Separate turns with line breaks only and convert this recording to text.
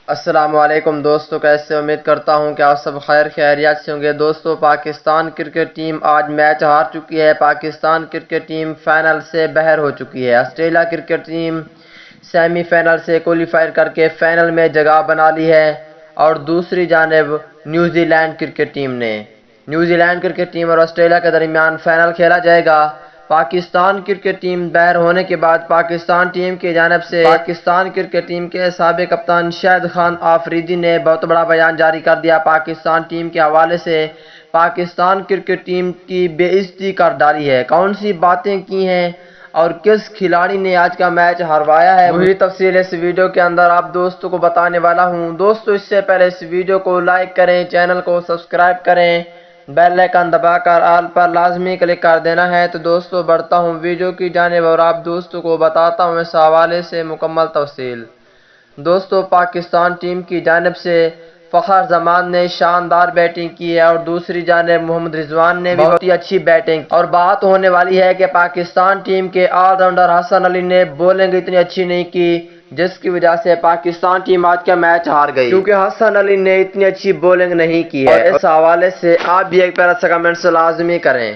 السلام علیکم دوستو، کیسے امید کرتا ہوں کہ آپ سب خیریت سے ہوں گے۔ دوستو، پاکستان کرکٹ ٹیم آج میچ ہار چکی ہے۔ پاکستان کرکٹ ٹیم فائنل سے باہر ہو چکی ہے۔ Australia cricket team semi final سے کوالیفائی کر کے فائنل میں جگہ بنا لی ہے، اور دوسری جانب نیوزی لینڈ کرکٹ ٹیم اور آسٹریلیا کے درمیان فائنل کھیلا جائے گا۔ پاکستان کرکٹ ٹیم باہر ہونے کے بعد پاکستان ٹیم کی جانب سے پاکستان کرکٹ ٹیم کے سابق کپتان شاہد آفریدی نے بہت بڑا بیان جاری کر دیا۔ پاکستان ٹیم کے حوالے سے پاکستان کرکٹ ٹیم کی بے عزتی کر ڈالی ہے۔ کون سی باتیں کی ہیں اور کس کھلاڑی نے آج کا میچ ہروایا ہے، وہی تفصیل اس ویڈیو کے اندر آپ دوستوں کو بتانے والا ہوں۔ دوستو، اس سے پہلے اس ویڈیو کو لائک کریں، چینل کو سبسکرائب کریں، بیل آئیکن دبا کر آل پر لازمی کلک کر دینا ہے۔ تو دوستو، بڑھتا ہوں ویڈیو کی جانب اور آپ دوستوں کو بتاتا ہوں اس حوالے سے مکمل تفصیل۔ دوستو، پاکستان ٹیم کی جانب سے فخر زمان نے شاندار بیٹنگ کی ہے، اور دوسری جانب محمد رضوان نے بھی بہت ہی اچھی بیٹنگ کی، اور بات ہونے والی ہے کہ پاکستان ٹیم کے آل راؤنڈر حسن علی نے بولنگ اتنی اچھی نہیں کی، جس کی وجہ سے پاکستان ٹیم آج کا میچ ہار گئی، کیونکہ حسن علی نے اتنی اچھی بولنگ نہیں کی ہے۔ اور اس حوالے سے آپ بھی ایک پیارا سا کمنٹس لازمی کریں۔